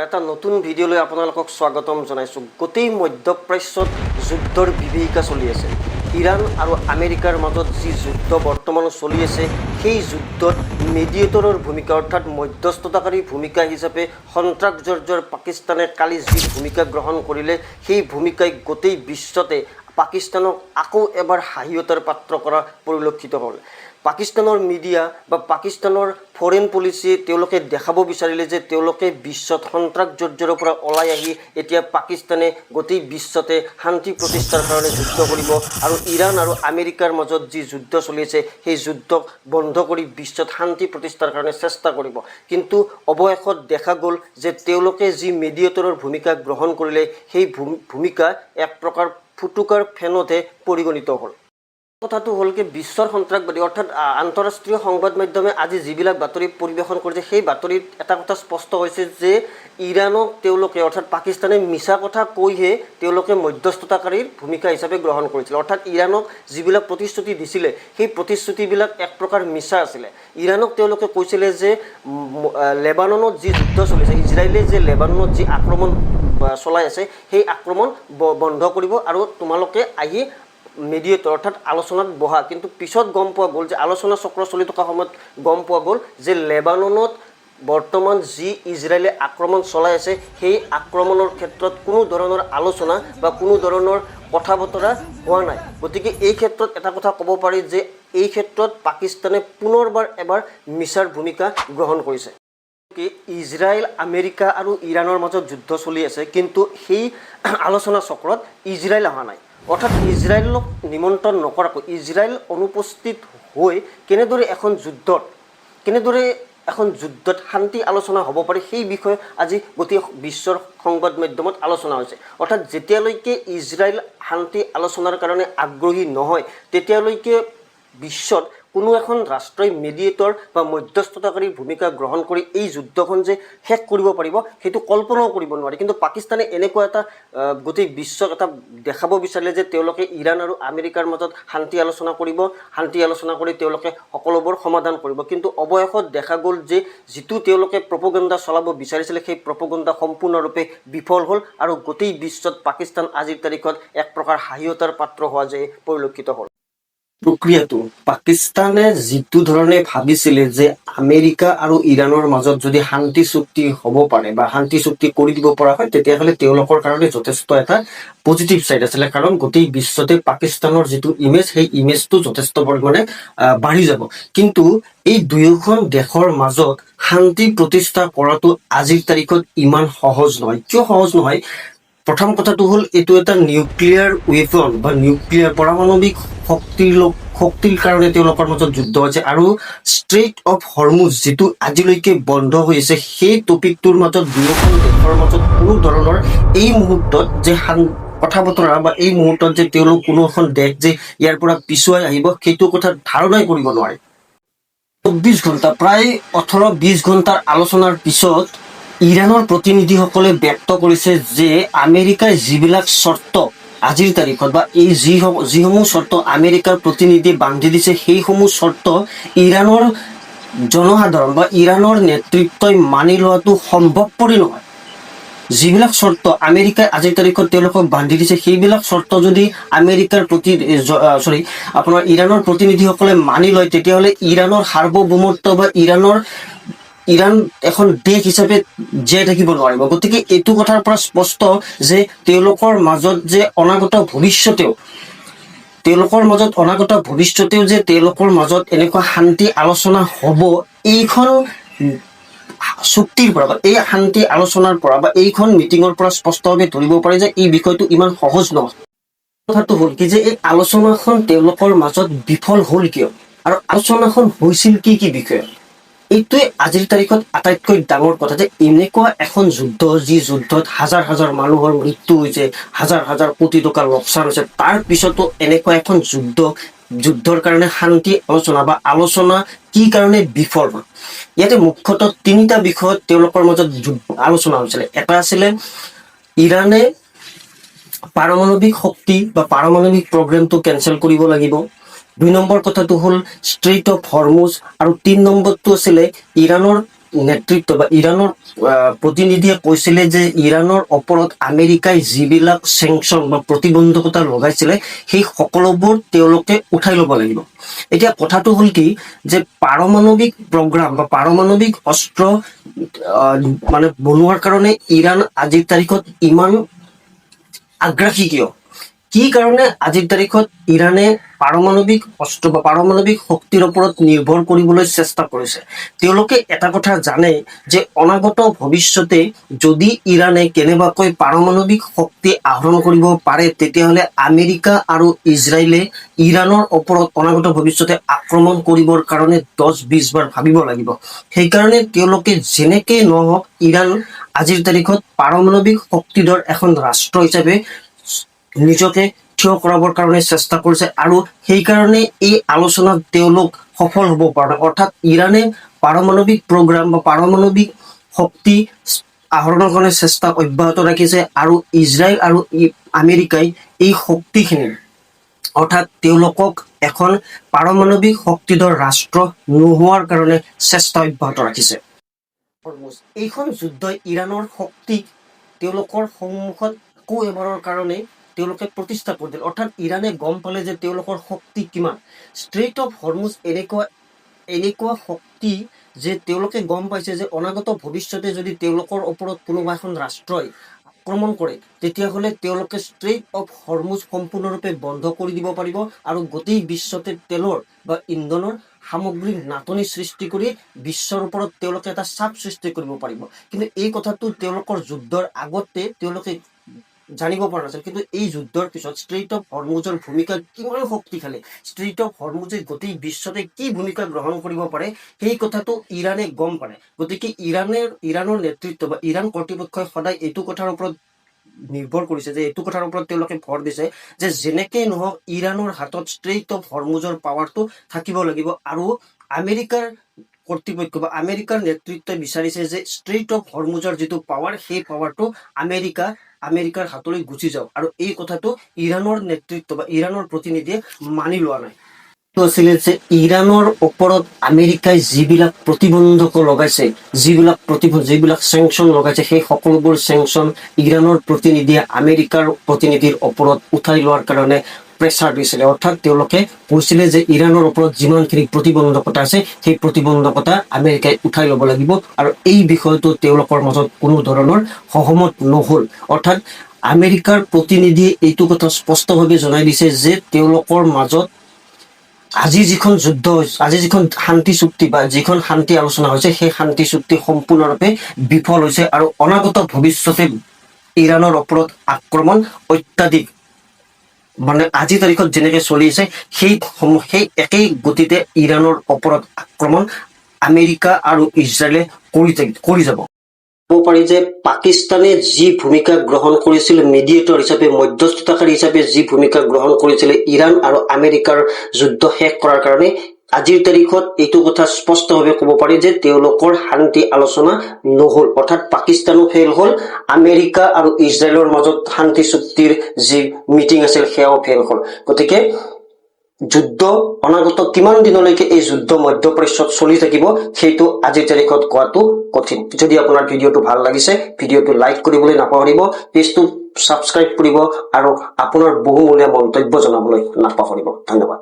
এটা নতুন ভিডিঅ'লৈ আপোনালোকক স্বাগতম জনাইছোঁ। গোটেই মধ্যপ্ৰাচ্যত যুদ্ধৰ বিভীষিকা চলি আছে। ইৰাণ আৰু আমেৰিকাৰ মাজত যি যুদ্ধ বৰ্তমান চলি আছে, সেই যুদ্ধত মেডিয়েটৰৰ ভূমিকা অৰ্থাৎ মধ্যস্থতাকাৰী ভূমিকা হিচাপে সন্ত্ৰাসজৰ্জৰ পাকিস্তানে কালি যি ভূমিকা গ্ৰহণ কৰিলে, সেই ভূমিকাই গোটেই বিশ্বতে পাকিস্তানক আকৌ এবাৰ হাঁহিয়তাৰ পাত্ৰ কৰা পৰিলক্ষিত হ'ল। পাকিস্তানৰ মিডিয়া বা পাকিস্তানৰ ফৰেন পলিচিয়ে তেওঁলোকে দেখাব বিচাৰিলে যে তেওঁলোকে বিশ্বত সন্ত্ৰাসজৰ্জৰ পৰা ওলাই আহি এতিয়া পাকিস্তানে গোটেই বিশ্বতে শান্তি প্ৰতিষ্ঠাৰ কাৰণে যুদ্ধ কৰিব আৰু ইৰাণ আৰু আমেৰিকাৰ মাজত যি যুদ্ধ চলি আছে, সেই যুদ্ধক বন্ধ কৰি বিশ্বত শান্তি প্ৰতিষ্ঠাৰ কাৰণে চেষ্টা কৰিব। কিন্তু অৱশেষত দেখা গ'ল যে তেওঁলোকে যি মেডিয়েটৰৰ ভূমিকা গ্ৰহণ কৰিলে, সেই ভূমিকা এক প্ৰকাৰ ফুটুকাৰ ফেনতহে পৰিগণিত হ'ল। কথাটো হ'ল কি, বিশ্বৰ সন্ত্ৰাসবাদী অৰ্থাৎ আন্তঃৰাষ্ট্ৰীয় সংবাদ মাধ্যমে আজি যিবিলাক বাতৰি পৰিৱেশন কৰিছে, সেই বাতৰিত এটা কথা স্পষ্ট হৈছে যে ইৰাণক তেওঁলোকে অৰ্থাৎ পাকিস্তানে মিছা কথা কৈহে তেওঁলোকে মধ্যস্থতাকাৰীৰ ভূমিকা হিচাপে গ্ৰহণ কৰিছিল। অৰ্থাৎ ইৰাণক যিবিলাক প্ৰতিশ্ৰুতি দিছিলে, সেই প্ৰতিশ্ৰুতিবিলাক এক প্ৰকাৰ মিছা আছিলে। ইৰাণক তেওঁলোকে কৈছিলে যে লেবাননত যি যুদ্ধ চলিছে, ইজৰাইলে যে লেবাননত যি আক্ৰমণ চলাই আছে, সেই আক্ৰমণ বন্ধ কৰিব আৰু তোমালোকে আহি মেডিয়েটৰ অৰ্থাৎ আলোচনাত বহা। কিন্তু পিছত গম পোৱা গ'ল যে আলোচনা চক্ৰ চলি থকা সময়ত গম পোৱা গ'ল যে লেবাননত বৰ্তমান যি ইজৰাইলে আক্ৰমণ চলাই আছে, সেই আক্ৰমণৰ ক্ষেত্ৰত কোনো ধৰণৰ আলোচনা বা কোনো ধৰণৰ কথা বতৰা হোৱা নাই। গতিকে এই ক্ষেত্ৰত এটা কথা ক'ব পাৰি যে এই ক্ষেত্ৰত পাকিস্তানে পুনৰবাৰ এবাৰ মিছাৰ ভূমিকা গ্ৰহণ কৰিছে। ইজৰাইল, আমেৰিকা আৰু ইৰাণৰ মাজত যুদ্ধ চলি আছে, কিন্তু সেই আলোচনা চক্ৰত ইজৰাইল অহা নাই। অৰ্থাৎ ইজৰাইলক নিমন্ত্ৰণ নকৰাকৈ ইজৰাইল অনুপস্থিত হৈ কেনেদৰে এখন যুদ্ধত শান্তি আলোচনা হ'ব পাৰে, সেই বিষয়ে আজি গোটেই বিশ্বৰ সংবাদ মাধ্যমত আলোচনা হৈছে। অৰ্থাৎ যেতিয়ালৈকে ইজৰাইল শান্তি আলোচনাৰ কাৰণে আগ্ৰহী নহয়, তেতিয়ালৈকে বিশ্বত কোনো এখন ৰাষ্ট্ৰই মেডিয়েটৰ বা মধ্যস্থতাকাৰীৰ ভূমিকা গ্ৰহণ কৰি এই যুদ্ধখন যে শেষ কৰিব পাৰিব, সেইটো কল্পনাও কৰিব নোৱাৰি। কিন্তু পাকিস্তানে এনেকুৱা এটা গোটেই বিশ্বক এটা দেখাব বিচাৰিলে যে তেওঁলোকে ইৰাণ আৰু আমেৰিকাৰ মাজত শান্তি আলোচনা কৰিব, শান্তি আলোচনা কৰি তেওঁলোকে সকলোবোৰ সমাধান কৰিব। কিন্তু অৱশেষত দেখা গ'ল যে যিটো তেওঁলোকে প্ৰপগেণ্ডা চলাব বিচাৰিছিলে, সেই প্ৰপগেণ্ডা সম্পূৰ্ণৰূপে বিফল হ'ল আৰু গোটেই বিশ্বত পাকিস্তান আজিৰ তাৰিখত এক প্ৰকাৰ হাঁহিয়তাৰ পাত্ৰ হোৱা যে পৰিলক্ষিত হ'ল। প্ৰক্ৰিয়াটো পাকিস্তানে যিটো ধৰণে ভাবিছিলে যে আমেৰিকা আৰু ইৰাণৰ মাজত যদি শান্তি চুক্তি হ'ব পাৰে বা শান্তি চুক্তি কৰি দিব পৰা হয়, তেতিয়াহ'লে তেওঁলোকৰ কাৰণে যথেষ্ট এটা পজিটিভ ছাইড আছিলে। কাৰণ গোটেই বিশ্বতে পাকিস্তানৰ যিটো ইমেজ, সেই ইমেজটো যথেষ্ট পৰিমাণে বাঢ়ি যাব। কিন্তু এই দুয়োখন দেশৰ মাজত শান্তি প্ৰতিষ্ঠা কৰাটো আজিৰ তাৰিখত ইমান সহজ নহয়। কিয় সহজ নহয়? প্ৰথম কথাটো হ'ল, এইটো এটা নিউক্লিয়াৰ ৱেপন বা নিউক্লিয়াৰ পাৰমাণৱিক শক্তিৰ কাৰণে তেওঁলোকৰ মাজত যুদ্ধ হৈছে আৰু ষ্ট্ৰেইট অফ হৰমুজ যিটো আজিলৈকে বন্ধ হৈ আছে, সেই টপিকটোৰ মাজত দুয়োখন দেশৰ মাজত কোনো ধৰণৰ এই মুহূৰ্তত যে কথা বতৰা বা এই মুহূৰ্তত যে তেওঁলোক কোনো এখন দেশ যে ইয়াৰ পৰা পিছুৱাই আহিব, সেইটো কথা ধাৰণাই কৰিব নোৱাৰে। 24 ঘণ্টা প্ৰায় 18-20 ঘণ্টাৰ আলোচনাৰ পিছত ইৰাণৰ প্ৰতিনিধিসকলে ব্যক্ত কৰিছে যে আমেৰিকাই যিবিলাক চৰ্ত আজিৰ তাৰিখত বা এই যিসমূহ চৰ্ত আমেৰিকাৰ প্ৰতিনিধিয়ে বান্ধি দিছে, সেইসমূহ চৰ্ত ইৰাণৰ জনসাধাৰণ বা ইৰাণৰ নেতৃত্বই মানি লোৱাটো সম্ভৱপৰে নহয়। যিবিলাক চৰ্ত আমেৰিকাই আজিৰ তাৰিখত তেওঁলোকক বান্ধি দিছে, সেইবিলাক চৰ্ত যদি ইৰাণৰ প্ৰতিনিধিসকলে মানি লয়, তেতিয়াহ'লে ইৰাণৰ সাৰ্বভৌমত্ব বা ইৰাণ এখন দেশ হিচাপে জীয়াই থাকিব নোৱাৰিব। গতিকে এইটো কথাৰ পৰা স্পষ্ট যে তেওঁলোকৰ মাজত অনাগত ভৱিষ্যতেও যে তেওঁলোকৰ মাজত এনেকুৱা শান্তি আলোচনা হ'ব, এইখন চুক্তিৰ পৰা বা এই শান্তি আলোচনাৰ পৰা বা এইখন মিটিঙৰ পৰা স্পষ্টভাৱে ধৰিব পাৰে যে এই বিষয়টো ইমান সহজ নহয়। কথাটো হ'ল কি যে এই আলোচনাখন তেওঁলোকৰ মাজত বিফল হ'ল কিয় আৰু আলোচনাখন হৈছিল কি বিষয়ে, এইটোৱে আজিৰ তাৰিখত আটাইতকৈ ডাঙৰ কথা। যে এনেকুৱা এখন যুদ্ধ, যি যুদ্ধত হাজাৰ হাজাৰ মানুহৰ মৃত্যু হৈছে, হাজাৰ হাজাৰ কোটি টকা লোকচান হৈছে, তাৰ পিছতো এনেকুৱা এখন যুদ্ধৰ কাৰণে শান্তি আলোচনা বা আলোচনা কি কাৰণে বিফল হ'ল। ইয়াতে মুখ্যতঃ 3টা বিষয়ত তেওঁলোকৰ মাজত আলোচনা হৈছিলে। এটা আছিলে ইৰাণে পাৰমাণৱিক শক্তি বা পাৰমাণৱিক প্ৰগ্ৰেমটো কেঞ্চেল কৰিব লাগিব। 2 নম্বৰ কথাটো হ'ল ষ্ট্ৰেইট অফ হৰমুজ আৰু 3 নম্বৰটো আছিলে ইৰাণৰ নেতৃত্ব বা ইৰাণৰ প্ৰতিনিধিয়ে কৈছিলে যে ইৰাণৰ ওপৰত আমেৰিকাই যিবিলাক চেংচন বা প্ৰতিবন্ধকতা লগাইছিলে সেই সকলোবোৰ তেওঁলোকে উঠাই ল'ব লাগিব। এতিয়া কথাটো হ'ল কি যে পাৰমাণৱিক প্ৰগ্ৰাম বা পাৰমাণৱিক অস্ত্ৰ মানে বনোৱাৰ কাৰণে ইৰাণ আজিৰ তাৰিখত ইমান আগ্ৰাসী কিয়? কি কাৰণে আজিৰ তাৰিখত ইৰাণে পাৰমাণৱিক অস্ত্ৰ বা পাৰমাণৱিক শক্তিৰ ওপৰত নিৰ্ভৰ কৰিবলৈ চেষ্টা কৰিছে? তেওঁলোকে এটা কথা জানে যে অনাগত ভৱিষ্যতে যদি ইৰাণে কেনেবাকৈ পাৰমাণৱিক শক্তি আহৰণ কৰিব পাৰে তেতিয়াহ'লে আমেৰিকা আৰু ইজৰাইলে ইৰাণৰ ওপৰত অনাগত ভৱিষ্যতে আক্ৰমণ কৰিবৰ কাৰণে 10-20 বাৰ ভাবিব লাগিব। সেইকাৰণে তেওঁলোকে যেনেকৈ নহওক ইৰাণ আজিৰ তাৰিখত পাৰমাণৱিক শক্তিধৰ এখন ৰাষ্ট্ৰ হিচাপে নিজকে থিয় কৰাবৰ কাৰণে চেষ্টা কৰিছে আৰু সেইকাৰণে এই আলোচনাত তেওঁলোক সফল হ'ব পৰা নাই। অৰ্থাৎ ইৰাণে পাৰমাণৱিক প্ৰগ্ৰাম বা পাৰমাণৱিক শক্তি আহৰণৰ কাৰণে চেষ্টা অব্যাহত ৰাখিছে আৰু ইজৰাইল আৰু আমেৰিকাই এই শক্তিখিনি অৰ্থাৎ তেওঁলোকক এখন পাৰমাণৱিক শক্তিধৰ ৰাষ্ট্ৰ নোহোৱাৰ কাৰণে চেষ্টা অব্যাহত ৰাখিছে। এইখন যুদ্ধই ইৰাণৰ শক্তিক তেওঁলোকৰ সন্মুখত আকৌ এবাৰৰ কাৰণে তেওঁলোকে প্ৰতিষ্ঠা কৰি দিল। অৰ্থাৎ ইৰাণে গম পালে যে তেওঁলোকৰ শক্তি কিমান। ষ্ট্ৰেইট অফ হৰমুজ এনেকুৱা শক্তি যে তেওঁলোকে গম পাইছে যে অনাগত ভৱিষ্যতে যদি তেওঁলোকৰ ওপৰত কোনোবা এখন ৰাষ্ট্ৰই আক্ৰমণ কৰে তেতিয়াহ'লে তেওঁলোকে ষ্ট্ৰেইট অফ হৰমুজ সম্পূৰ্ণৰূপে বন্ধ কৰি দিব পাৰিব আৰু গোটেই বিশ্বতে তেলৰ বা ইন্ধনৰ সামগ্ৰীৰ নাটনি সৃষ্টি কৰি বিশ্বৰ ওপৰত তেওঁলোকে এটা চাপ সৃষ্টি কৰিব পাৰিব। কিন্তু এই কথাটো তেওঁলোকৰ যুদ্ধৰ আগতে তেওঁলোকে জানিব পৰা নাছিল। কিন্তু এই যুদ্ধৰ পিছত ষ্ট্ৰেইট অফ হৰমুজৰ ভূমিকা কিমান শক্তিশালী, ষ্ট্ৰেইট অফ হৰমুজে গোটেই বিশ্বতে কি ভূমিকা গ্ৰহণ কৰিব পাৰে সেই কথাটো ইৰাণে গম পালে। গতিকে ইৰাণৰ নেতৃত্ব বা ইৰাণ কৰ্তৃপক্ষই সদায় এইটো কথাৰ ওপৰত নিৰ্ভৰ কৰিছে যে এইটো কথাৰ ওপৰত তেওঁলোকে ভৰ দিছে যে যেনেকেই নহওক ইৰাণৰ হাতত ষ্ট্ৰেইট অফ হৰমুজৰ পাৱাৰটো থাকিব লাগিব আৰু আমেৰিকাৰ কৰ্তৃপক্ষ বা আমেৰিকাৰ নেতৃত্বই বিচাৰিছে যে ষ্ট্ৰেইট অফ হৰমুজৰ যিটো পাৱাৰ সেই পাৱাৰটো আমেৰিকাৰ হাতলৈ গুচি যাওক আৰু এই কথাটো ইৰাণৰ নেতৃত্ব বা ইৰাণৰ প্ৰতিনিধিয়ে মানি লোৱা নাই। আছিলে যে ইৰাণৰ ওপৰত আমেৰিকাই যিবিলাক প্ৰতিবন্ধক লগাইছে, যিবিলাক চেংচন লগাইছে সেই সকলোবোৰ চেংচন ইৰাণৰ প্ৰতিনিধিয়ে আমেৰিকাৰ প্ৰতিনিধিৰ ওপৰত উঠাই লোৱাৰ কাৰণে প্ৰেছাৰ দিছিলে। অৰ্থাৎ তেওঁলোকে কৈছিলে যে ইৰাণৰ ওপৰত যিমানখিনি প্ৰতিবন্ধকতা আছে সেই প্ৰতিবন্ধকতা আমেৰিকাই উঠাই ল'ব লাগিব আৰু এই বিষয়টো তেওঁলোকৰ মাজত কোনো ধৰণৰ সহমত নহ'ল। অৰ্থাৎ আমেৰিকাৰ প্ৰতিনিধিয়ে এইটো কথা স্পষ্টভাৱে জনাই দিছে যে তেওঁলোকৰ মাজত আজি যিখন যুদ্ধ হৈছে, আজি যিখন শান্তি চুক্তি বা যিখন শান্তি আলোচনা হৈছে সেই শান্তি চুক্তি সম্পূৰ্ণৰূপে বিফল হৈছে আৰু অনাগত ভৱিষ্যতে ইৰাণৰ ওপৰত আক্ৰমণ অত্যাধিক মানে আজিৰ তাৰিখত যেনেকে চলি আছে সেই একেই গতিতে ইৰাণৰ ওপৰত আক্ৰমণ আমেৰিকা আৰু ইজৰাইলে কৰি যাব। ক'ব পাৰি যে পাকিস্তানে যি ভূমিকা গ্ৰহণ কৰিছিল মিডিয়েটৰ হিচাপে, মধ্যস্থতাকাৰী হিচাপে যি ভূমিকা গ্ৰহণ কৰিছিলে ইৰাণ আৰু আমেৰিকাৰ যুদ্ধ শেষ কৰাৰ কাৰণে, আজিৰ তাৰিখত এইটো কথা স্পষ্টভাৱে ক'ব পাৰি যে তেওঁলোকৰ শান্তি আলোচনা নহ'ল। অৰ্থাৎ পাকিস্তানো ফেইল হ'ল, আমেৰিকা আৰু ইজৰাইলৰ মাজত শান্তি চুক্তিৰ যি মিটিং আছিল সেয়াও ফেইল হ'ল। গতিকে যুদ্ধ অনাগত কিমান দিনলৈকে এই যুদ্ধ মধ্যপ্ৰাচ্যত চলি থাকিব সেইটো আজিৰ তাৰিখত কোৱাটো কঠিন। যদি আপোনাৰ ভিডিঅ'টো ভাল লাগিছে ভিডিঅ'টো লাইক কৰিবলৈ নাপাহৰিব, পেজটো ছাবস্ক্ৰাইব কৰিব আৰু আপোনাৰ বহুমূলীয়া মন্তব্য জনাবলৈ নাপাহৰিব। ধন্যবাদ।